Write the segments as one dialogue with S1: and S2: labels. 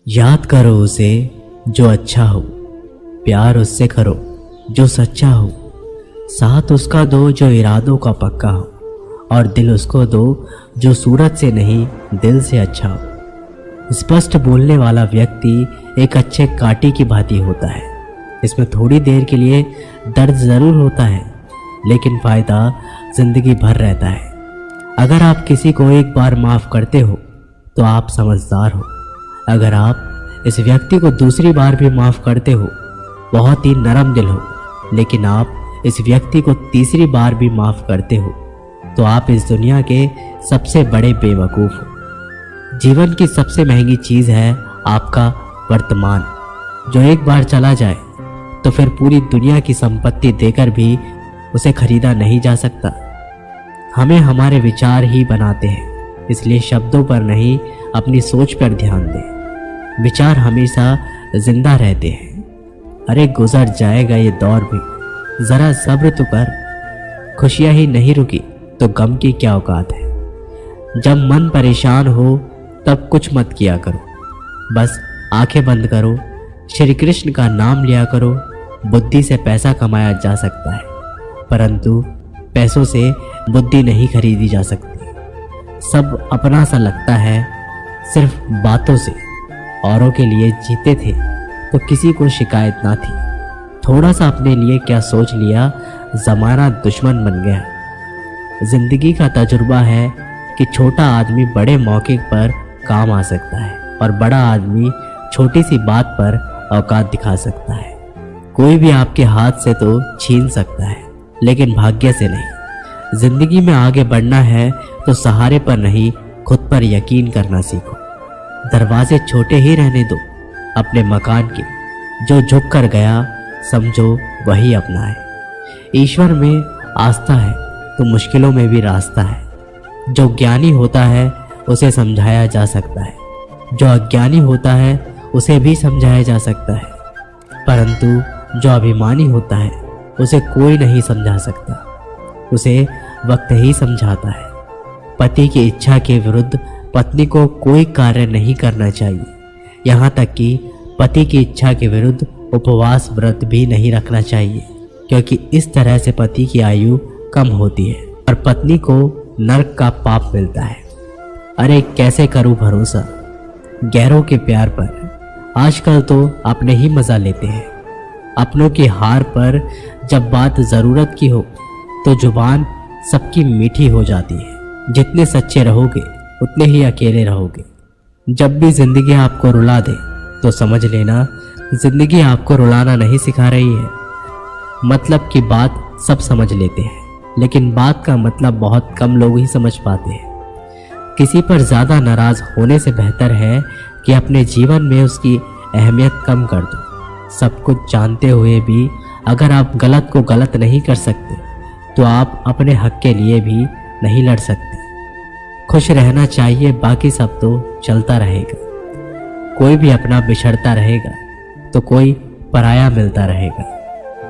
S1: याद करो उसे जो अच्छा हो, प्यार उससे करो जो सच्चा हो, साथ उसका दो जो इरादों का पक्का हो, और दिल उसको दो जो सूरत से नहीं दिल से अच्छा हो। स्पष्ट बोलने वाला व्यक्ति एक अच्छे कांटे की भांति होता है। इसमें थोड़ी देर के लिए दर्द ज़रूर होता है, लेकिन फ़ायदा ज़िंदगी भर रहता है। अगर आप किसी को एक बार माफ़ करते हो तो आप समझदार हो। अगर आप इस व्यक्ति को दूसरी बार भी माफ़ करते हो, बहुत ही नरम दिल हो। लेकिन आप इस व्यक्ति को तीसरी बार भी माफ़ करते हो तो आप इस दुनिया के सबसे बड़े बेवकूफ़ हो। जीवन की सबसे महंगी चीज़ है आपका वर्तमान, जो एक बार चला जाए तो फिर पूरी दुनिया की संपत्ति देकर भी उसे खरीदा नहीं जा सकता। हमें हमारे विचार ही बनाते हैं, इसलिए शब्दों पर नहीं अपनी सोच पर ध्यान दें। विचार हमेशा जिंदा रहते हैं। अरे गुजर जाएगा ये दौर भी, ज़रा सब्र तो कर। खुशियाँ ही नहीं रुकी तो गम की क्या औकात है। जब मन परेशान हो तब कुछ मत किया करो, बस आंखें बंद करो, श्री कृष्ण का नाम लिया करो। बुद्धि से पैसा कमाया जा सकता है, परंतु पैसों से बुद्धि नहीं खरीदी जा सकती। सब अपना सा लगता है सिर्फ बातों से। औरों के लिए जीते थे तो किसी को शिकायत ना थी। थोड़ा सा अपने लिए क्या सोच लिया, ज़माना दुश्मन बन गया। जिंदगी का तजुर्बा है कि छोटा आदमी बड़े मौके पर काम आ सकता है और बड़ा आदमी छोटी सी बात पर औकात दिखा सकता है। कोई भी आपके हाथ से तो छीन सकता है, लेकिन भाग्य से नहीं। जिंदगी में आगे बढ़ना है तो सहारे पर नहीं, खुद पर यकीन करना सीखो। दरवाजे छोटे ही रहने दो अपने मकान के। जो झुक कर गया समझो वही अपना है। ईश्वर में आस्था है तो मुश्किलों में भी रास्ता है। जो ज्ञानी होता है उसे समझाया जा सकता है, जो अज्ञानी होता है उसे भी समझाया जा सकता है, परंतु जो अभिमानी होता है उसे कोई नहीं समझा सकता। उसे वक्त ही समझाता है। पति की इच्छा के विरुद्ध पत्नी को कोई कार्य नहीं करना चाहिए। यहाँ तक कि पति की इच्छा के विरुद्ध उपवास व्रत भी नहीं रखना चाहिए, क्योंकि इस तरह से पति की आयु कम होती है और पत्नी को नरक का पाप मिलता है। अरे कैसे करूं भरोसा गैरों के प्यार पर। आजकल तो अपने ही मज़ा लेते हैं। अपनों की हार पर जब बात ज़रूरत की हो तो जुबान सबकी मीठी हो जाती है। जितने सच्चे रहोगे उतने ही अकेले रहोगे। जब भी ज़िंदगी आपको रुला दे तो समझ लेना ज़िंदगी आपको रुलाना नहीं सिखा रही है। मतलब की बात सब समझ लेते हैं, लेकिन बात का मतलब बहुत कम लोग ही समझ पाते हैं। किसी पर ज़्यादा नाराज़ होने से बेहतर है कि अपने जीवन में उसकी अहमियत कम कर दो। सब कुछ जानते हुए भी अगर आप गलत को गलत नहीं कर सकते तो आप अपने हक के लिए भी नहीं लड़ सकते। खुश रहना चाहिए, बाकी सब तो चलता रहेगा। कोई भी अपना बिछड़ता रहेगा तो कोई पराया मिलता रहेगा।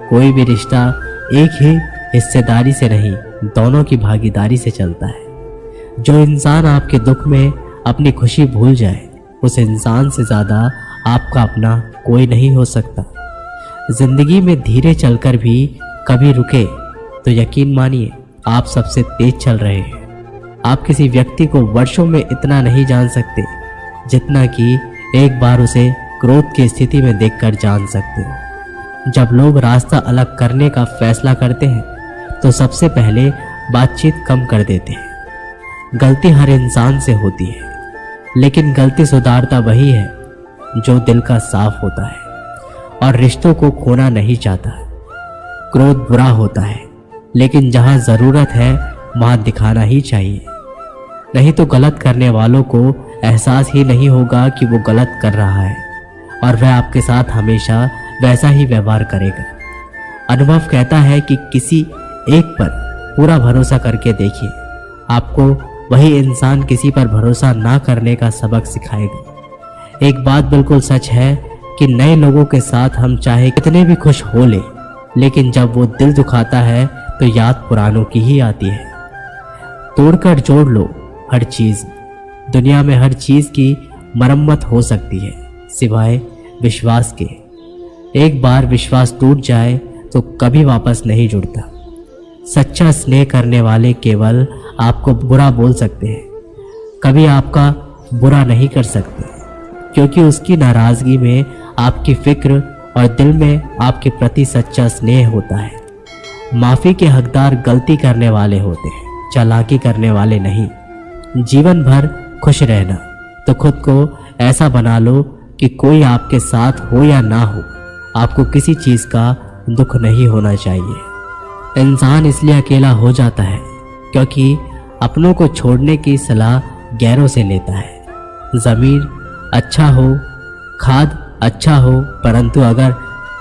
S1: कोई भी रिश्ता एक ही हिस्सेदारी से नहीं, दोनों की भागीदारी से चलता है। जो इंसान आपके दुख में अपनी खुशी भूल जाए, उस इंसान से ज़्यादा आपका अपना कोई नहीं हो सकता। जिंदगी में धीरे चलकर भी कभी रुके तो यकीन मानिए आप सबसे तेज चल रहे हैं। आप किसी व्यक्ति को वर्षों में इतना नहीं जान सकते जितना कि एक बार उसे क्रोध की स्थिति में देखकर जान सकते हो। जब लोग रास्ता अलग करने का फैसला करते हैं तो सबसे पहले बातचीत कम कर देते हैं। गलती हर इंसान से होती है, लेकिन गलती सुधारता वही है जो दिल का साफ होता है और रिश्तों को खोना नहीं चाहता। क्रोध बुरा होता है, लेकिन जहां ज़रूरत है वहां दिखाना ही चाहिए, नहीं तो गलत करने वालों को एहसास ही नहीं होगा कि वो गलत कर रहा है और वह आपके साथ हमेशा वैसा ही व्यवहार करेगा। अनुभव कहता है कि किसी एक पर पूरा भरोसा करके देखिए, आपको वही इंसान किसी पर भरोसा ना करने का सबक सिखाएगा। एक बात बिल्कुल सच है कि नए लोगों के साथ हम चाहे कितने भी खुश हो ले, लेकिन जब वो दिल दुखाता है तो याद पुरानों की ही आती है। तोड़कर जोड़ लो हर चीज़। दुनिया में हर चीज़ की मरम्मत हो सकती है, सिवाय विश्वास के। एक बार विश्वास टूट जाए तो कभी वापस नहीं जुड़ता। सच्चा स्नेह करने वाले केवल आपको बुरा बोल सकते हैं, कभी आपका बुरा नहीं कर सकते, क्योंकि उसकी नाराजगी में आपकी फिक्र और दिल में आपके प्रति सच्चा स्नेह होता है। माफ़ी के हकदार गलती करने वाले होते हैं, चालाकी करने वाले नहीं। जीवन भर खुश रहना तो खुद को ऐसा बना लो कि कोई आपके साथ हो या ना हो, आपको किसी चीज़ का दुख नहीं होना चाहिए। इंसान इसलिए अकेला हो जाता है क्योंकि अपनों को छोड़ने की सलाह गैरों से लेता है। ज़मीन अच्छा हो, खाद अच्छा हो, परंतु अगर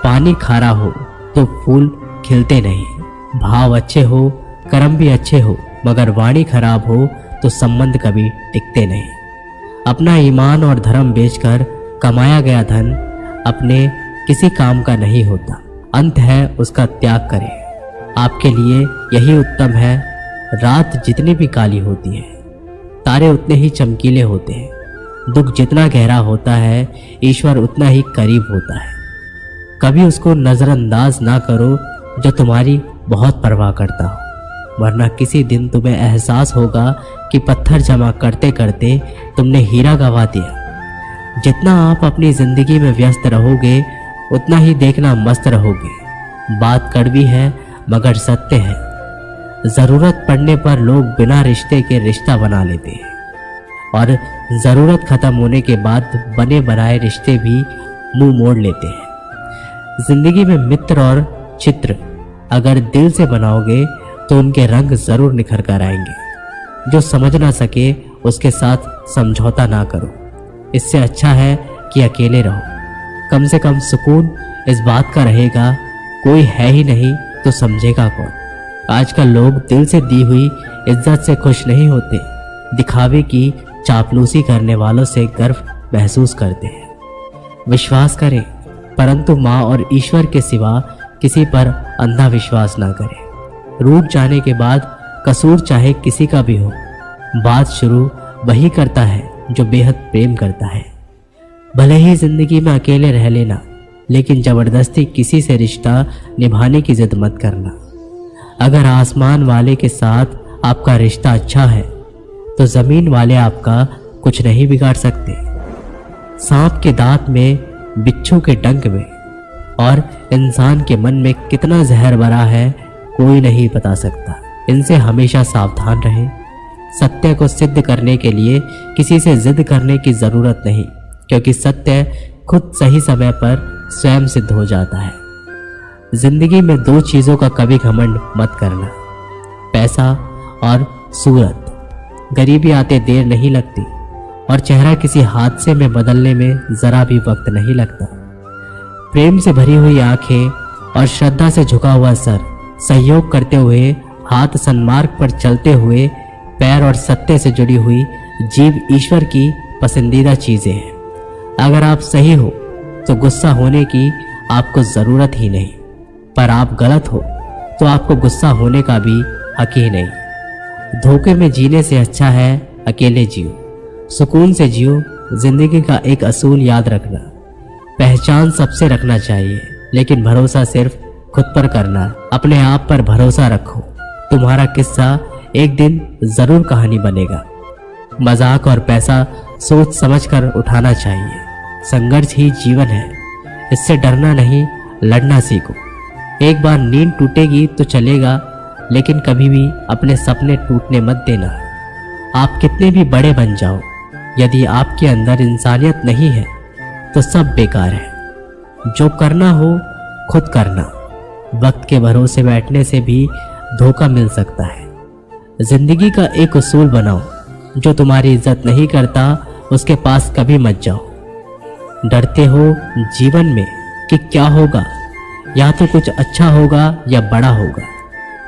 S1: पानी खारा हो तो फूल खिलते नहीं। भाव अच्छे हो, कर्म भी अच्छे हो, मगर वाणी खराब हो तो संबंध कभी टिकते नहीं। अपना ईमान और धर्म बेचकर कमाया गया धन अपने किसी काम का नहीं होता। अंत है उसका त्याग करें। आपके लिए यही उत्तम है। रात जितनी भी काली होती है, तारे उतने ही चमकीले होते हैं। दुख जितना गहरा होता है, ईश्वर उतना ही करीब होता है। कभी उसको नज़रअंदाज ना करो जो तुम्हारी बहुत परवाह करता हो, वरना किसी दिन तुम्हें एहसास होगा कि पत्थर जमा करते करते तुमने हीरा गंवा दिया। जितना आप अपनी ज़िंदगी में व्यस्त रहोगे उतना ही देखना मस्त रहोगे। बात कड़वी है मगर सत्य है। ज़रूरत पड़ने पर लोग बिना रिश्ते के रिश्ता बना लेते हैं और ज़रूरत ख़त्म होने के बाद बने बनाए रिश्ते भी मुंह मोड़ लेते हैं। ज़िंदगी में मित्र और चित्र अगर दिल से बनाओगे तो उनके रंग ज़रूर निखर कर आएंगे। जो समझ ना सके उसके साथ समझौता ना करो। इससे अच्छा है कि अकेले रहो। कम से कम सुकून इस बात का रहेगा, कोई है ही नहीं तो समझेगा कौन। आजकल लोग दिल से दी हुई इज्जत से खुश नहीं होते, दिखावे की चापलूसी करने वालों से गर्व महसूस करते हैं। विश्वास करें, परंतु माँ और ईश्वर के सिवा किसी पर अंधा विश्वास ना करें। रूठ जाने के बाद कसूर चाहे किसी का भी हो, बात शुरू वही करता है जो बेहद प्रेम करता है। भले ही जिंदगी में अकेले रह लेना, लेकिन जबरदस्ती किसी से रिश्ता निभाने की जिद मत करना। अगर आसमान वाले के साथ आपका रिश्ता अच्छा है तो ज़मीन वाले आपका कुछ नहीं बिगाड़ सकते। सांप के दांत में, बिच्छू के डंक में और इंसान के मन में कितना जहर भरा है कोई नहीं बता सकता। इनसे हमेशा सावधान रहें। सत्य को सिद्ध करने के लिए किसी से जिद करने की ज़रूरत नहीं, क्योंकि सत्य खुद सही समय पर स्वयं सिद्ध हो जाता है। जिंदगी में दो चीज़ों का कभी घमंड मत करना, पैसा और सूरत। गरीबी आते देर नहीं लगती और चेहरा किसी हादसे में बदलने में ज़रा भी वक्त नहीं लगता। प्रेम से भरी हुई आंखें और श्रद्धा से झुका हुआ सर, सहयोग करते हुए हाथ, सन्मार्ग पर चलते हुए पैर और सत्य से जुड़ी हुई जीव ईश्वर की पसंदीदा चीज़ें हैं। अगर आप सही हो तो गुस्सा होने की आपको ज़रूरत ही नहीं, पर आप गलत हो तो आपको गुस्सा होने का भी हक ही नहीं। धोखे में जीने से अच्छा है अकेले जियो, सुकून से जियो। जिंदगी का एक असूल याद रखना, पहचान सबसे रखना चाहिए, लेकिन भरोसा सिर्फ खुद पर करना। अपने आप पर भरोसा रखो, तुम्हारा किस्सा एक दिन ज़रूर कहानी बनेगा। मजाक और पैसा सोच समझ कर उठाना चाहिए। संघर्ष ही जीवन है, इससे डरना नहीं, लड़ना सीखो। एक बार नींद टूटेगी तो चलेगा, लेकिन कभी भी अपने सपने टूटने मत देना। आप कितने भी बड़े बन जाओ, यदि आपके अंदर इंसानियत नहीं है तो सब बेकार है। जो करना हो खुद करना। वक्त के भरोसे बैठने से भी धोखा मिल सकता है। जिंदगी का एक उसूल बनाओ, जो तुम्हारी इज्जत नहीं करता उसके पास कभी मत जाओ। डरते हो जीवन में कि क्या होगा, या तो कुछ अच्छा होगा या बड़ा होगा।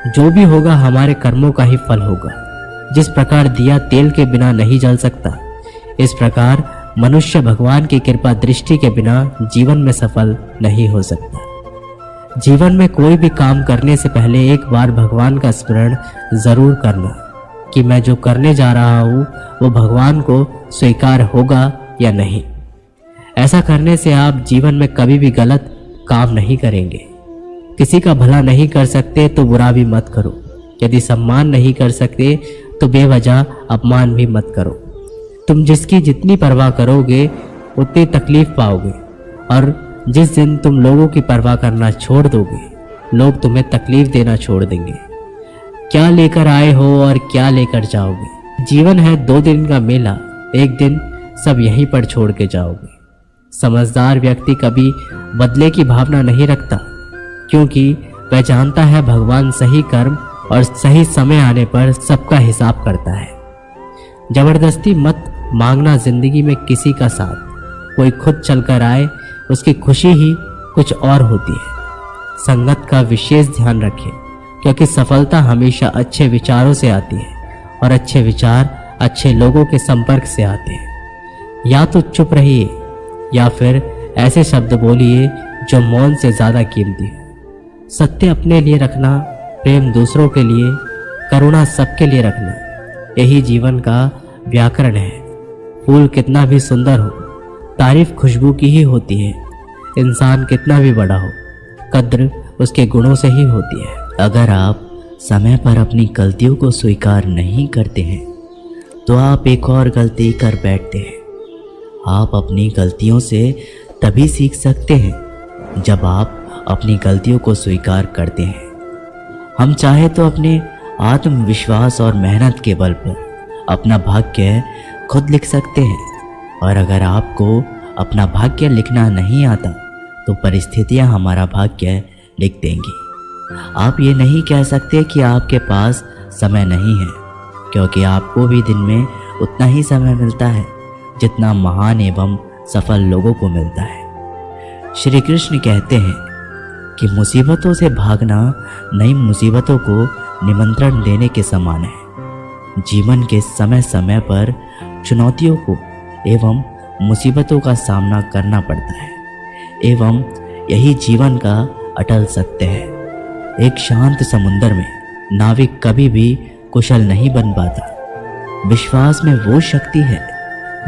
S1: जो भी होगा हमारे कर्मों का ही फल होगा। जिस प्रकार दिया तेल के बिना नहीं जल सकता, इस प्रकार मनुष्य भगवान की कृपा दृष्टि के बिना जीवन में सफल नहीं हो सकता। जीवन में कोई भी काम करने से पहले एक बार भगवान का स्मरण जरूर करना कि मैं जो करने जा रहा हूँ वो भगवान को स्वीकार होगा या नहीं। ऐसा करने से आप जीवन में कभी भी गलत काम नहीं करेंगे। किसी का भला नहीं कर सकते तो बुरा भी मत करो। यदि सम्मान नहीं कर सकते तो बेवजह अपमान भी मत करो। तुम जिसकी जितनी परवाह करोगे उतनी तकलीफ पाओगे, और जिस दिन तुम लोगों की परवाह करना छोड़ दोगे, लोग तुम्हें तकलीफ देना छोड़ देंगे। क्या लेकर आए हो और क्या लेकर जाओगे? जीवन है 2 दिन का मेला, एक दिन सब यहीं पर छोड़ के जाओगे। समझदार व्यक्ति कभी बदले की भावना नहीं रखता, क्योंकि वह जानता है भगवान सही कर्म और सही समय आने पर सबका हिसाब करता है। जबरदस्ती मत मांगना जिंदगी में किसी का साथ। कोई खुद चलकर आए, उसकी खुशी ही कुछ और होती है। संगत का विशेष ध्यान रखें, क्योंकि सफलता हमेशा अच्छे विचारों से आती है और अच्छे विचार अच्छे लोगों के संपर्क से आते हैं। या तो चुप रहिए या फिर ऐसे शब्द बोलिए जो मौन से ज़्यादा कीमती है। सत्य अपने लिए रखना, प्रेम दूसरों के लिए, करुणा सबके लिए रखना, यही जीवन का व्याकरण है। फूल कितना भी सुंदर हो, तारीफ खुशबू की ही होती है। इंसान कितना भी बड़ा हो, कद्र उसके गुणों से ही होती है।
S2: अगर आप समय पर अपनी गलतियों को स्वीकार नहीं करते हैं तो आप एक और गलती कर बैठते हैं। आप अपनी गलतियों से तभी सीख सकते हैं जब आप अपनी गलतियों को स्वीकार करते हैं। हम चाहे तो अपने आत्मविश्वास और मेहनत के बल पर अपना भाग्य खुद लिख सकते हैं, और अगर आपको अपना भाग्य लिखना नहीं आता तो परिस्थितियां हमारा भाग्य लिख देंगी। आप ये नहीं कह सकते कि आपके पास समय नहीं है, क्योंकि आपको भी दिन में उतना ही समय मिलता है जितना महान एवं सफल लोगों को मिलता है। श्री कृष्ण कहते हैं कि मुसीबतों से भागना नई मुसीबतों को निमंत्रण देने के समान है। जीवन के समय समय पर चुनौतियों को एवं मुसीबतों का सामना करना पड़ता है, एवं यही जीवन का अटल सत्य है। एक शांत समुद्र में नाविक कभी भी कुशल नहीं बन पाता। विश्वास में वो शक्ति है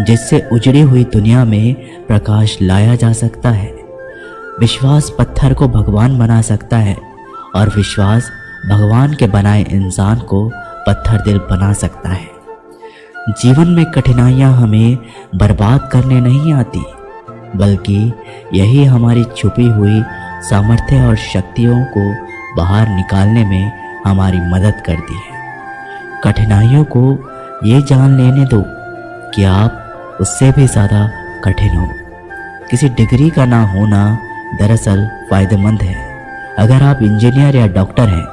S2: जिससे उजड़ी हुई दुनिया में प्रकाश लाया जा सकता है। विश्वास पत्थर को भगवान बना सकता है, और विश्वास भगवान के बनाए इंसान को पत्थर दिल बना सकता है। जीवन में कठिनाइयां हमें बर्बाद करने नहीं आती, बल्कि यही हमारी छुपी हुई सामर्थ्य और शक्तियों को बाहर निकालने में हमारी मदद करती है। कठिनाइयों को ये जान लेने दो कि आप उससे भी ज़्यादा कठिन हो। किसी डिग्री का ना होना दरअसल फ़ायदेमंद है। अगर आप इंजीनियर या डॉक्टर हैं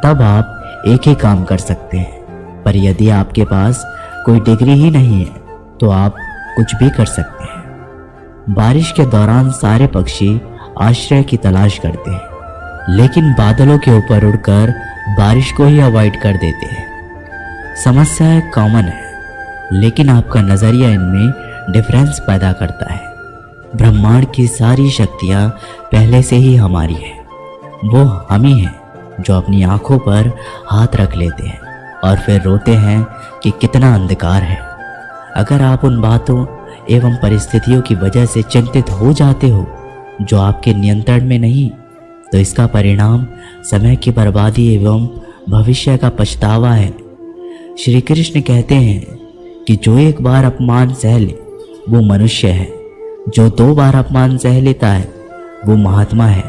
S2: तब आप एक ही काम कर सकते हैं, पर यदि आपके पास कोई डिग्री ही नहीं है तो आप कुछ भी कर सकते हैं। बारिश के दौरान सारे पक्षी आश्रय की तलाश करते हैं, लेकिन बादलों के ऊपर उड़कर बारिश को ही अवॉइड कर देते हैं। समस्याएं कॉमन है, लेकिन आपका नज़रिया इनमें डिफरेंस पैदा करता है। ब्रह्मांड की सारी शक्तियाँ पहले से ही हमारी है। वो हम ही हैं जो अपनी आंखों पर हाथ रख लेते हैं और फिर रोते हैं कि कितना अंधकार है। अगर आप उन बातों एवं परिस्थितियों की वजह से चिंतित हो जाते हो जो आपके नियंत्रण में नहीं, तो इसका परिणाम समय की बर्बादी एवं भविष्य का पछतावा है। श्री कृष्ण कहते हैं कि जो एक बार अपमान सह ले वो मनुष्य है, जो 2 बार अपमान सह लेता है वो महात्मा है,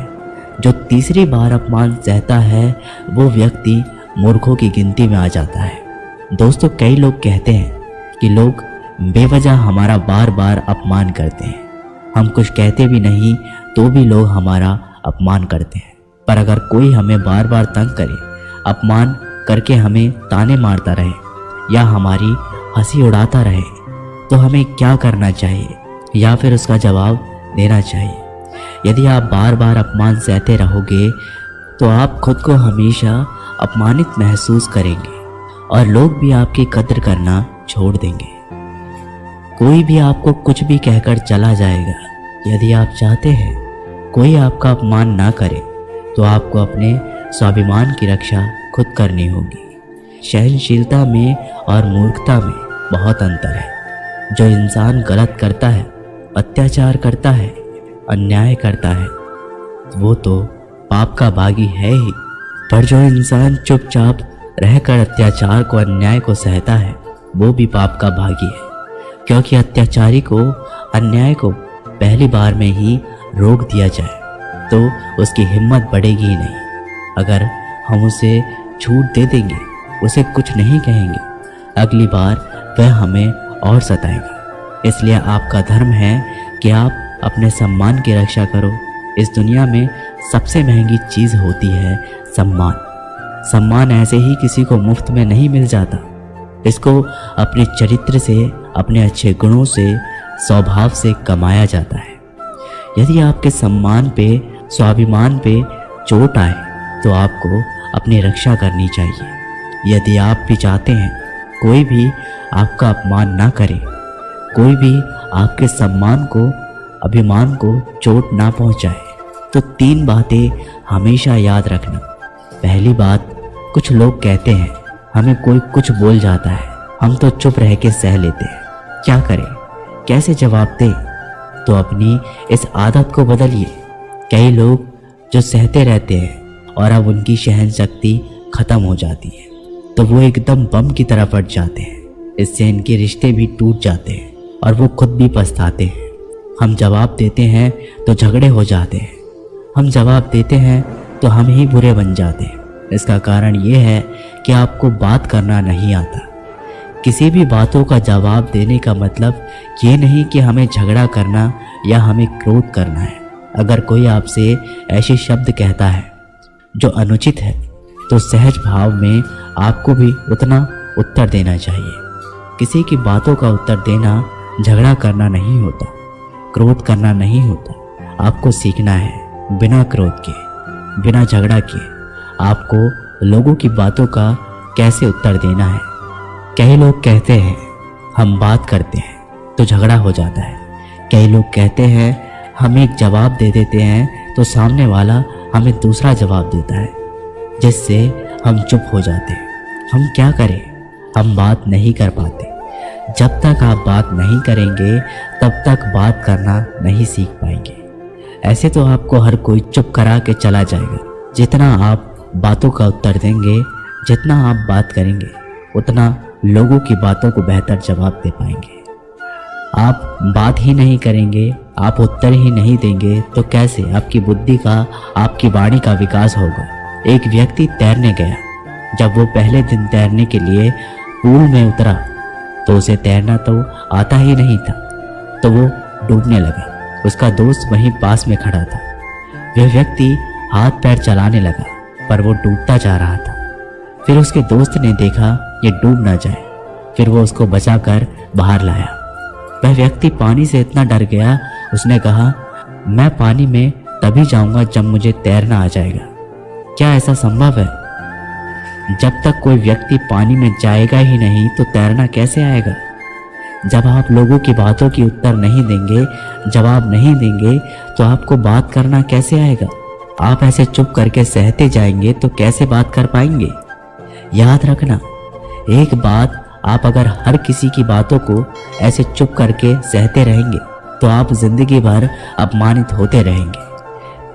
S2: जो तीसरी बार अपमान सहता है वो व्यक्ति मूर्खों की गिनती में आ जाता है। दोस्तों, कई लोग कहते हैं कि लोग बेवजह हमारा बार बार अपमान करते हैं। हम कुछ कहते भी नहीं तो भी लोग हमारा अपमान करते हैं। पर अगर कोई हमें बार बार तंग करे, अपमान करके हमें ताने मारता रहे या हमारी हंसी उड़ाता रहे, तो हमें क्या करना चाहिए या फिर उसका जवाब देना चाहिए? यदि आप बार बार अपमान सहते रहोगे तो आप खुद को हमेशा अपमानित महसूस करेंगे और लोग भी आपकी कद्र करना छोड़ देंगे। कोई भी आपको कुछ भी कहकर चला जाएगा। यदि आप चाहते हैं कोई आपका अपमान ना करे तो आपको अपने स्वाभिमान की रक्षा खुद करनी होगी। सहनशीलता में और मूर्खता में बहुत अंतर है। जो इंसान गलत करता है अत्याचार करता है, अन्याय करता है, वो तो पाप का भागी है ही। पर जो इंसान चुपचाप रहकर अत्याचार को, अन्याय को सहता है, वो भी पाप का भागी है। क्योंकि अत्याचारी को, अन्याय को पहली बार में ही रोक दिया जाए तो उसकी हिम्मत बढ़ेगी ही नहीं। अगर हम उसे छूट दे देंगे, उसे कुछ नहीं कहेंगे, अगली बार वह हमें और सताएगा। इसलिए आपका धर्म है कि आप अपने सम्मान की रक्षा करो। इस दुनिया में सबसे महंगी चीज़ होती है सम्मान। सम्मान ऐसे ही किसी को मुफ्त में नहीं मिल जाता। इसको अपने चरित्र से, अपने अच्छे गुणों से, स्वभाव से कमाया जाता है। यदि आपके सम्मान पे, स्वाभिमान पे चोट आए तो आपको अपनी रक्षा करनी चाहिए। यदि आप भी चाहते हैं कोई भी आपका अपमान ना करे, कोई भी आपके सम्मान को, अभिमान को चोट ना पहुंचाए, तो 3 बातें हमेशा याद रखना। पहली बात, कुछ लोग कहते हैं हमें कोई कुछ बोल जाता है, हम तो चुप रह के सह लेते हैं, क्या करें, कैसे जवाब दें? तो अपनी इस आदत को बदलिए। कई लोग जो सहते रहते हैं और अब उनकी सहन शक्ति खत्म हो जाती है तो वो एकदम बम की तरह फट जाते हैं। इससे इनके रिश्ते भी टूट जाते हैं और वो खुद भी पछताते हैं। हम जवाब देते हैं तो झगड़े हो जाते हैं, हम जवाब देते हैं तो हम ही बुरे बन जाते हैं। इसका कारण ये है कि आपको बात करना नहीं आता। किसी भी बातों का जवाब देने का मतलब ये नहीं कि हमें झगड़ा करना या हमें क्रोध करना है। अगर कोई आपसे ऐसे शब्द कहता है जो अनुचित है तो सहज भाव में आपको भी उतना उत्तर देना चाहिए। किसी की बातों का उत्तर देना झगड़ा करना नहीं होता, क्रोध करना नहीं होता। आपको सीखना है बिना क्रोध के, बिना झगड़ा के आपको लोगों की बातों का कैसे उत्तर देना है। कई लोग कहते हैं हम बात करते हैं तो झगड़ा हो जाता है। कई लोग कहते हैं हम एक जवाब दे देते हैं तो सामने वाला हमें दूसरा जवाब देता है, जिससे हम चुप हो जाते हैं। हम क्या करें, हम बात नहीं कर पाते। जब तक आप बात नहीं करेंगे तब तक बात करना नहीं सीख पाएंगे। ऐसे तो आपको हर कोई चुप करा के चला जाएगा। जितना आप बातों का उत्तर देंगे, जितना आप बात करेंगे, उतना लोगों की बातों को बेहतर जवाब दे पाएंगे। आप बात ही नहीं करेंगे, आप उत्तर ही नहीं देंगे तो कैसे आपकी बुद्धि का, आपकी वाणी का विकास होगा। एक व्यक्ति तैरने गया। जब वो पहले दिन तैरने के लिए पूल में उतरा तो उसे तैरना तो आता ही नहीं था, तो वो डूबने लगा। उसका दोस्त वहीं पास में खड़ा था। वह व्यक्ति हाथ पैर चलाने लगा पर वो डूबता जा रहा था। फिर उसके दोस्त ने देखा ये डूब ना जाए, फिर वो उसको बचाकर बाहर लाया। वह व्यक्ति पानी से इतना डर गया, उसने कहा मैं पानी में तभी जाऊंगा जब मुझे तैरना आ जाएगा। क्या ऐसा संभव है? जब तक कोई व्यक्ति पानी में जाएगा ही नहीं तो तैरना कैसे आएगा? जब आप लोगों की बातों की उत्तर नहीं देंगे, जवाब नहीं देंगे तो आपको बात करना कैसे आएगा? आप ऐसे चुप करके सहते जाएंगे तो कैसे बात कर पाएंगे? याद रखना, एक बात, आप अगर हर किसी की बातों को ऐसे चुप करके सहते रहेंगे तो आप जिंदगी भर अपमानित होते रहेंगे।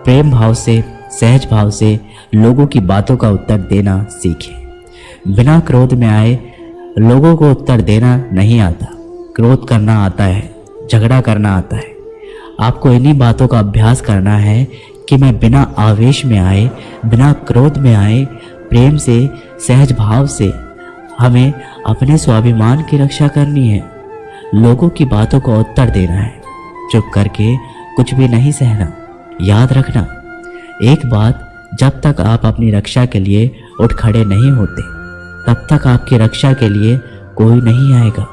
S2: प्रेम भाव से, सहज भाव से लोगों की बातों का उत्तर देना सीखें। बिना क्रोध में आए लोगों को उत्तर देना नहीं आता। क्रोध करना आता है, झगड़ा करना आता है। आपको इन्हीं बातों का अभ्यास करना है कि मैं बिना आवेश में आए, बिना क्रोध में आए, प्रेम से, सहज भाव से हमें अपने स्वाभिमान की रक्षा करनी है। लोगों की बातों को उत्तर देना है, चुप करके कुछ भी नहीं सहना। याद रखना, एक बात, जब तक आप अपनी रक्षा के लिए उठ खड़े नहीं होते तब तक आपकी रक्षा के लिए कोई नहीं आएगा।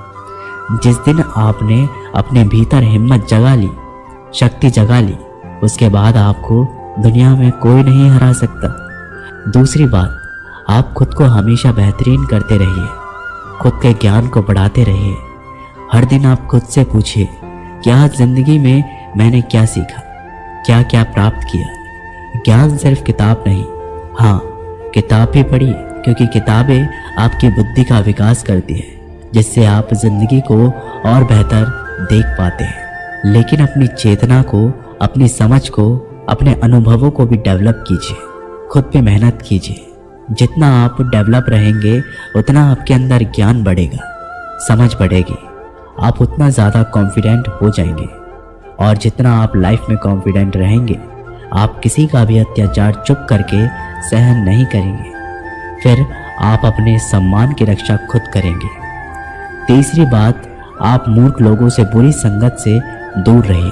S2: जिस दिन आपने अपने भीतर हिम्मत जगा ली, शक्ति जगा ली, उसके बाद आपको दुनिया में कोई नहीं हरा सकता। दूसरी बात, आप खुद को हमेशा बेहतरीन करते रहिए, खुद के ज्ञान को बढ़ाते रहिए। हर दिन आप खुद से पूछिए कि आज जिंदगी में मैंने क्या सीखा, क्या क्या प्राप्त किया। ज्ञान सिर्फ किताब नहीं, हाँ किताब भी पढ़िए, क्योंकि किताबें आपकी बुद्धि का विकास करती है, जिससे आप जिंदगी को और बेहतर देख पाते हैं। लेकिन अपनी चेतना को, अपनी समझ को, अपने अनुभवों को भी डेवलप कीजिए। खुद पे मेहनत कीजिए। जितना आप डेवलप रहेंगे उतना आपके अंदर ज्ञान बढ़ेगा, समझ बढ़ेगी, आप उतना ज़्यादा कॉन्फिडेंट हो जाएंगे। और जितना आप लाइफ में कॉन्फिडेंट रहेंगे, आप किसी का भी अत्याचार चुप करके सहन नहीं करेंगे। फिर आप अपने सम्मान की रक्षा खुद करेंगे। तीसरी बात, आप मूर्ख लोगों से, बुरी संगत से दूर रहिए,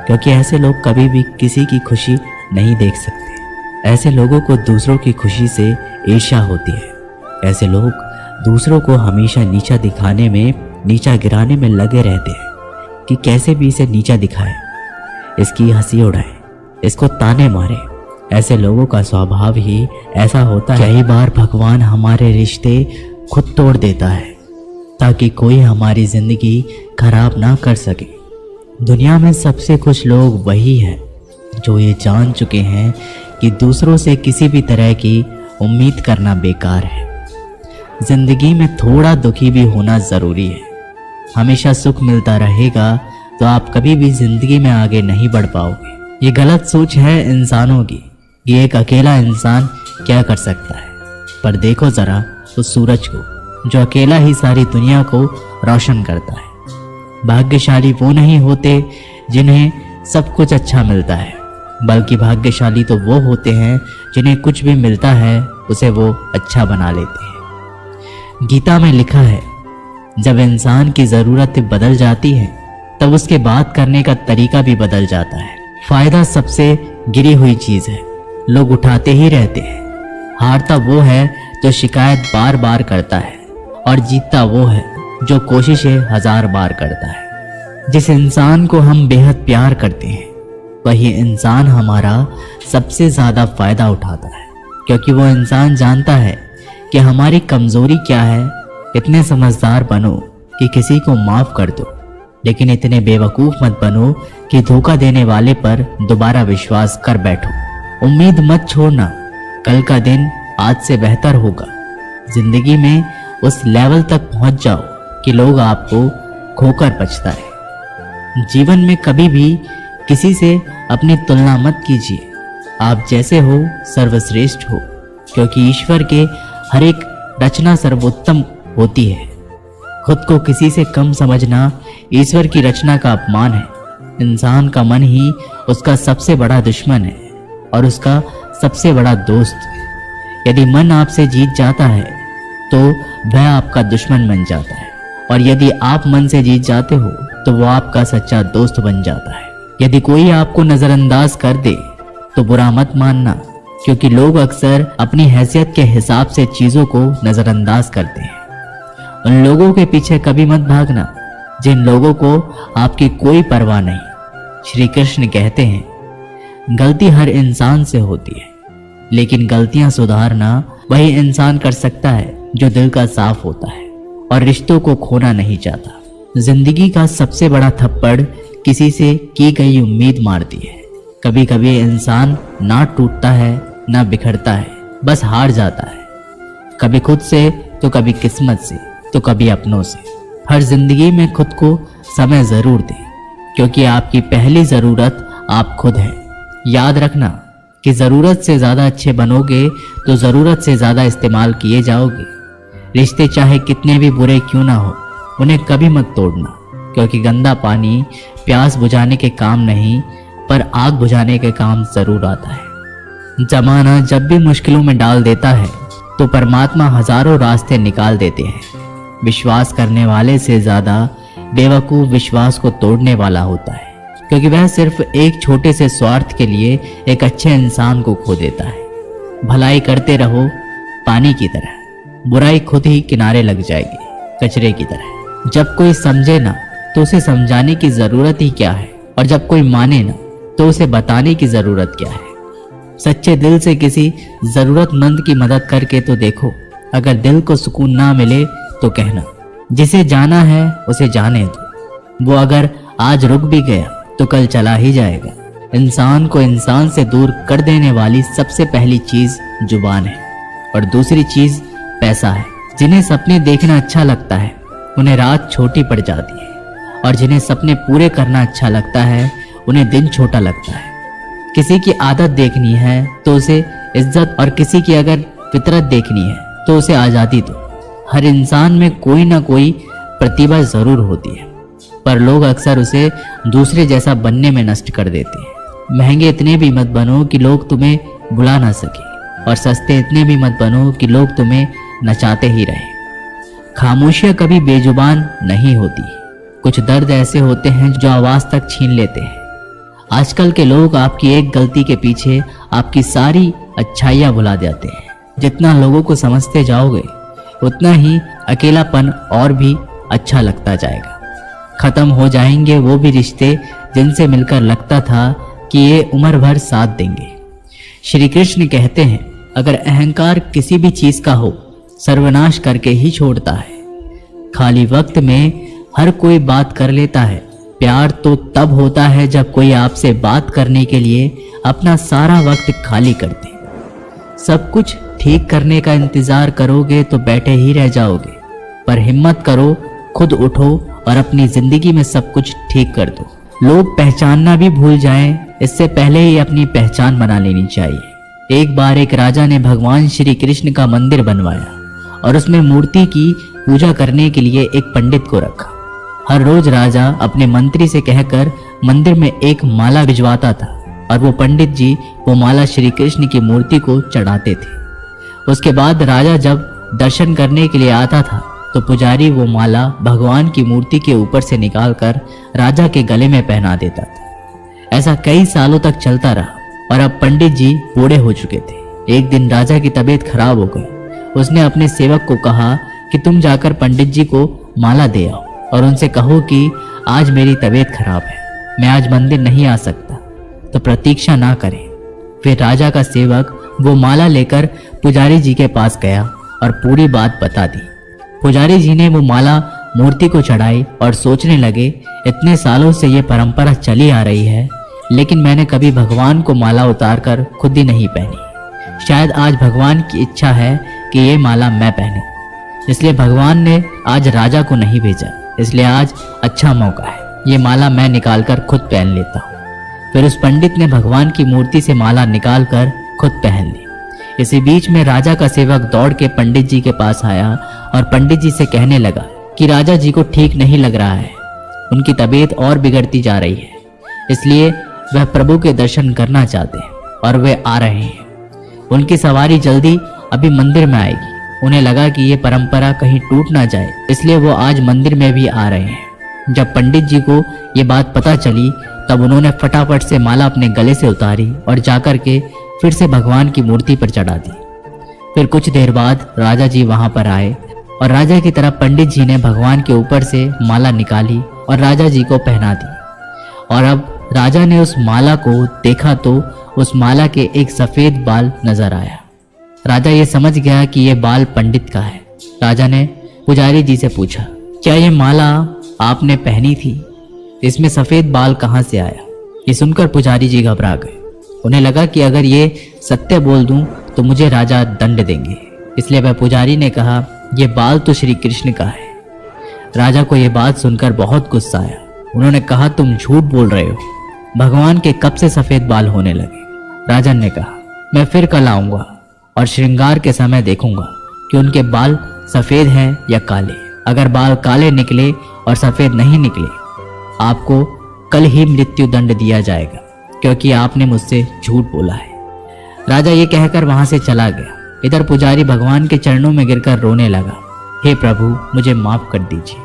S2: क्योंकि ऐसे लोग कभी भी किसी की खुशी नहीं देख सकते। ऐसे लोगों को दूसरों की खुशी से ईर्ष्या होती है। ऐसे लोग दूसरों को हमेशा नीचा दिखाने में, नीचा गिराने में लगे रहते हैं कि कैसे भी इसे नीचा दिखाए, इसकी हंसी उड़ाए, इसको ताने मारे। ऐसे लोगों का स्वभाव ही ऐसा होता है। कई बार भगवान हमारे रिश्ते खुद तोड़ देता है ताकि कोई हमारी जिंदगी खराब ना कर सके। दुनिया में सबसे खुश लोग वही हैं जो ये जान चुके हैं कि दूसरों से किसी भी तरह की उम्मीद करना बेकार है। जिंदगी में थोड़ा दुखी भी होना ज़रूरी है। हमेशा सुख मिलता रहेगा तो आप कभी भी ज़िंदगी में आगे नहीं बढ़ पाओगे। ये गलत सोच है इंसानों की कि एक अकेला इंसान क्या कर सकता है। पर देखो ज़रा उस सूरज को जो अकेला ही सारी दुनिया को रोशन करता है। भाग्यशाली वो नहीं होते जिन्हें सब कुछ अच्छा मिलता है, बल्कि भाग्यशाली तो वो होते हैं जिन्हें कुछ भी मिलता है उसे वो अच्छा बना लेते हैं। गीता में लिखा है, जब इंसान की ज़रूरतें बदल जाती हैं तब उसके बात करने का तरीका भी बदल जाता है। फायदा सबसे गिरी हुई चीज़ है, लोग उठाते ही रहते हैं। हारता वो है जो शिकायत बार बार करता है, और जीतता वो है जो कोशिशें 1000 बार करता है। जिस इंसान को हम बेहद प्यार करते हैं वही इंसान हमारा सबसे ज़्यादा फ़ायदा उठाता है, क्योंकि वो इंसान जानता है कि हमारी कमज़ोरी क्या है। इतने समझदार बनो कि किसी को माफ़ कर दो, लेकिन इतने बेवकूफ़ मत बनो कि धोखा देने वाले पर दोबारा विश्वास कर बैठो। उम्मीद मत छोड़ना, कल का दिन आज से बेहतर होगा। ज़िंदगी में उस लेवल तक पहुंच जाओ कि लोग आपको खोकर पछताए। जीवन में कभी भी किसी से अपनी तुलना मत कीजिए। आप जैसे हो सर्वश्रेष्ठ हो, क्योंकि ईश्वर के हर एक रचना सर्वोत्तम होती है। खुद को किसी से कम समझना ईश्वर की रचना का अपमान है। इंसान का मन ही उसका सबसे बड़ा दुश्मन है और उसका सबसे बड़ा दोस्त। यदि मन आपसे जीत जाता है तो वह आपका दुश्मन बन जाता है, और यदि आप मन से जीत जाते हो तो वह आपका सच्चा दोस्त बन जाता है। यदि कोई आपको नज़रअंदाज कर दे तो बुरा मत मानना, क्योंकि लोग अक्सर अपनी हैसियत के हिसाब से चीज़ों को नज़रअंदाज करते हैं। उन लोगों के पीछे कभी मत भागना जिन लोगों को आपकी कोई परवाह नहीं। श्री कृष्ण कहते हैं, गलती हर इंसान से होती है, लेकिन गलतियां सुधारना वही इंसान कर सकता है जो दिल का साफ होता है और रिश्तों को खोना नहीं चाहता। जिंदगी का सबसे बड़ा थप्पड़ किसी से की गई उम्मीद मारती है। कभी कभी इंसान ना टूटता है ना बिखरता है, बस हार जाता है, कभी खुद से तो कभी किस्मत से तो कभी अपनों से। हर जिंदगी में खुद को समय जरूर दें, क्योंकि आपकी पहली ज़रूरत आप खुद हैं। याद रखना कि ज़रूरत से ज़्यादा अच्छे बनोगे तो ज़रूरत से ज़्यादा इस्तेमाल किए जाओगे। रिश्ते चाहे कितने भी बुरे क्यों ना हो, उन्हें कभी मत तोड़ना, क्योंकि गंदा पानी प्यास बुझाने के काम नहीं पर आग बुझाने के काम ज़रूर आता है। जमाना जब भी मुश्किलों में डाल देता है तो परमात्मा हजारों रास्ते निकाल देते हैं। विश्वास करने वाले से ज़्यादा बेवकूफ़ विश्वास को तोड़ने वाला होता है, क्योंकि वह सिर्फ एक छोटे से स्वार्थ के लिए एक अच्छे इंसान को खो देता है। भलाई करते रहो पानी की तरह, बुराई खुद ही किनारे लग जाएगी कचरे की तरह। जब कोई समझे ना तो उसे समझाने की ज़रूरत ही क्या है, और जब कोई माने ना तो उसे बताने की ज़रूरत क्या है। सच्चे दिल से किसी ज़रूरतमंद की मदद करके तो देखो। अगर दिल को सुकून ना मिले तो कहना, जिसे जाना है उसे जाने दो। वो अगर आज रुक भी गया तो कल चला ही जाएगा। इंसान को इंसान से दूर कर देने वाली सबसे पहली चीज़ जुबान है, और दूसरी चीज़ पैसा है। जिन्हें सपने देखना अच्छा लगता है उन्हें रात छोटी पड़ जाती है,
S1: और जिन्हें सपने पूरे करना अच्छा लगता है उन्हें दिन छोटा लगता है। किसी की आदत देखनी है तो उसे इज्जत, और किसी की अगर फितरत देखनी है तो उसे आज़ादी दो। हर इंसान में कोई ना कोई प्रतिभा ज़रूर होती है, पर लोग अक्सर उसे दूसरे जैसा बनने में नष्ट कर देते हैं। महंगे इतने भी मत बनो कि लोग तुम्हें बुला ना सके, और सस्ते इतने भी मत बनो कि लोग तुम्हें नचाते ही रहें। खामोशियाँ कभी बेजुबान नहीं होती। कुछ दर्द ऐसे होते हैं जो आवाज़ तक छीन लेते हैं। आजकल के लोग आपकी एक गलती के पीछे आपकी सारी अच्छाइयाँ भुला जाते हैं। जितना लोगों को समझते जाओगे उतना ही अकेलापन और भी अच्छा लगता जाएगा। खत्म हो जाएंगे वो भी रिश्ते जिनसे मिलकर लगता था कि ये उम्र भर साथ देंगे। श्री कृष्ण कहते हैं, अगर अहंकार किसी भी चीज का हो सर्वनाश करके ही छोड़ता है। खाली वक्त में हर कोई बात कर लेता है। प्यार तो तब होता है जब कोई आपसे बात करने के लिए अपना सारा वक्त खाली कर दे। सब कुछ ठीक करने का इंतजार करोगे तो बैठे ही रह जाओगे, पर हिम्मत करो, खुद उठो और अपनी जिंदगी में सब कुछ ठीक कर दो। लोग पहचानना भी भूल जाएं, इससे पहले ही अपनी पहचान बना लेनी चाहिए। एक बार एक राजा ने भगवान श्री कृष्ण का मंदिर बनवाया और उसमें मूर्ति की पूजा करने के लिए एक पंडित को रखा। हर रोज राजा अपने मंत्री से कहकर मंदिर में एक माला भिजवाता था और वो पंडित जी वो माला श्री कृष्ण की मूर्ति को चढ़ाते थे। उसके बाद राजा जब दर्शन करने के लिए आता था तो पुजारी वो माला भगवान की मूर्ति के ऊपर से निकालकर राजा के गले में पहना देता था। ऐसा कई सालों तक चलता रहा और अब पंडित जी बूढ़े हो चुके थे। एक दिन राजा की तबीयत खराब हो गई। उसने अपने सेवक को कहा कि तुम जाकर पंडित जी को माला दे आओ और उनसे कहो कि आज मेरी तबीयत खराब है, मैं आज मंदिर नहीं आ सकता, तो प्रतीक्षा ना करें। फिर राजा का सेवक वो माला लेकर पुजारी जी के पास गया और पूरी बात बता दी। पुजारी जी ने वो माला मूर्ति को चढ़ाई और सोचने लगे, इतने सालों से ये परंपरा चली आ रही है, लेकिन मैंने कभी भगवान को माला उतारकर खुद ही नहीं पहनी। शायद आज भगवान की इच्छा है कि ये माला मैं पहनूं, इसलिए भगवान ने आज राजा को नहीं भेजा। इसलिए आज अच्छा मौका है, ये माला मैं निकालकर खुद पहन लेता हूँ। फिर उस पंडित ने भगवान की मूर्ति से माला निकालकर खुद पहन ली। इसी बीच में राजा का सेवक दौड़ के पंडित जी के पास आया और पंडित जी से कहने लगा कि राजा जी को ठीक नहीं लग रहा है, उनकी तबीयत और बिगड़ती जा रही है, इसलिए वह प्रभु के दर्शन करना चाहते हैं और वे आ रहे हैं। उनकी सवारी जल्दी अभी मंदिर में आएगी। उन्हें लगा कि ये परंपरा कहीं टूट ना जाए, इसलिए वो आज मंदिर में भी आ रहे हैं। जब पंडित जी को ये बात पता चली तब उन्होंने फटाफट से माला अपने गले से उतारी और जाकर के फिर से भगवान की मूर्ति पर चढ़ा दी। फिर कुछ देर बाद राजा जी वहां पर आए और राजा की तरफ पंडित जी ने भगवान के ऊपर से माला निकाली और राजा जी को पहना दी। और अब राजा ने उस माला को देखा तो उस माला के एक सफेद बाल नजर आया। राजा ये समझ गया कि ये बाल पंडित का है। राजा ने पुजारी जी से पूछा, क्या ये माला आपने पहनी थी? इसमें सफेद बाल कहाँ से आया? ये सुनकर पुजारी जी घबरा गए। उन्हें लगा कि अगर ये सत्य बोल दूं तो मुझे राजा दंड देंगे, इसलिए वह पुजारी ने कहा, ये बाल तो श्री कृष्ण का है। राजा को यह बात सुनकर बहुत गुस्सा आया। उन्होंने कहा, तुम झूठ बोल रहे हो, भगवान के कब से सफेद बाल होने लगे? राजन ने कहा, मैं फिर कल आऊंगा और श्रृंगार के समय देखूंगा कि उनके बाल सफेद हैं या काले। अगर बाल काले निकले और सफेद नहीं निकले, आपको कल ही मृत्यु दंड दिया जाएगा, क्योंकि आपने मुझसे झूठ बोला है। राजा ये कहकर वहां से चला गया। इधर पुजारी भगवान के चरणों में गिरकर रोने लगा, हे प्रभु, मुझे माफ कर दीजिए,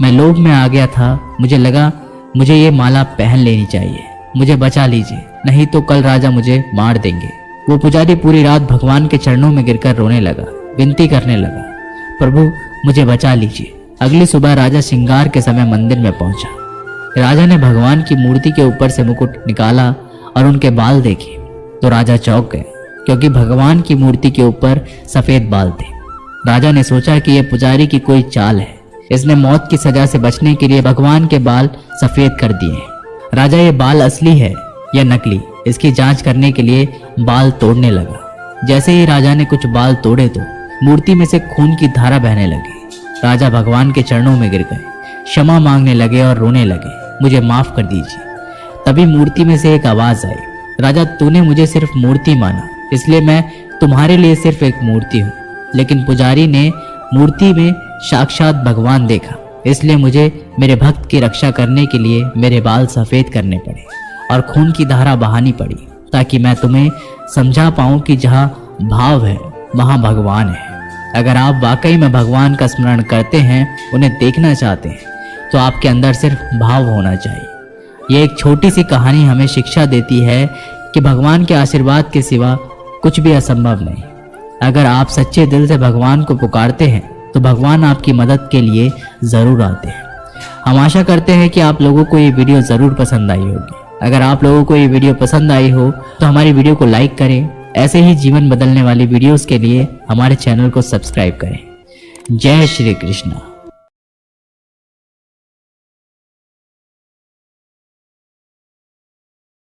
S1: मैं लोभ में आ गया था, मुझे लगा मुझे ये माला पहन लेनी चाहिए, मुझे बचा लीजिए, नहीं तो कल राजा मुझे मार देंगे। वो पुजारी पूरी रात भगवान के चरणों में गिरकर रोने लगा, विनती करने लगा, प्रभु मुझे बचा लीजिए। अगली सुबह राजा श्रृंगार के समय मंदिर में पहुंचा। राजा ने भगवान की मूर्ति के ऊपर से मुकुट निकाला और उनके बाल देखे तो राजा चौंक गया, क्योंकि भगवान की मूर्ति के ऊपर सफेद बाल थे। राजा ने सोचा कि यह पुजारी की कोई चाल है, इसने मौत की सजा से बचने के लिए भगवान के बाल सफेद कर दिए। राजा ये बाल असली है या नकली, इसकी जांच करने के लिए बाल तोड़ने लगा। जैसे ही राजा ने कुछ बाल तोड़े तो मूर्ति में से खून की धारा बहने लगी। राजा भगवान के चरणों में गिर गए। क्षमा मांगने लगे और रोने लगे, मुझे माफ कर दीजिए। तभी मूर्ति में से एक आवाज आई, राजा तूने मुझे सिर्फ मूर्ति माना, इसलिए मैं तुम्हारे लिए सिर्फ एक मूर्ति हूँ। लेकिन पुजारी ने मूर्ति में साक्षात भगवान देखा, इसलिए मुझे मेरे भक्त की रक्षा करने के लिए मेरे बाल सफेद करने पड़े और खून की धारा बहानी पड़ी, ताकि मैं तुम्हें समझा पाऊं कि जहाँ भाव है वहाँ भगवान है। अगर आप वाकई में भगवान का स्मरण करते हैं, उन्हें देखना चाहते हैं, तो आपके अंदर सिर्फ भाव होना चाहिए। ये एक छोटी सी कहानी हमें शिक्षा देती है कि भगवान के आशीर्वाद के सिवा कुछ भी असंभव नहीं। अगर आप सच्चे दिल से भगवान को पुकारते हैं तो भगवान आपकी मदद के लिए ज़रूर आते हैं। हम आशा करते हैं कि आप लोगों को ये वीडियो ज़रूर पसंद आई होगी। अगर आप लोगों को ये वीडियो पसंद आई हो तो हमारी वीडियो को लाइक करें। ऐसे ही जीवन बदलने वाली वीडियोस के लिए हमारे चैनल को सब्सक्राइब करें। जय श्री कृष्ण।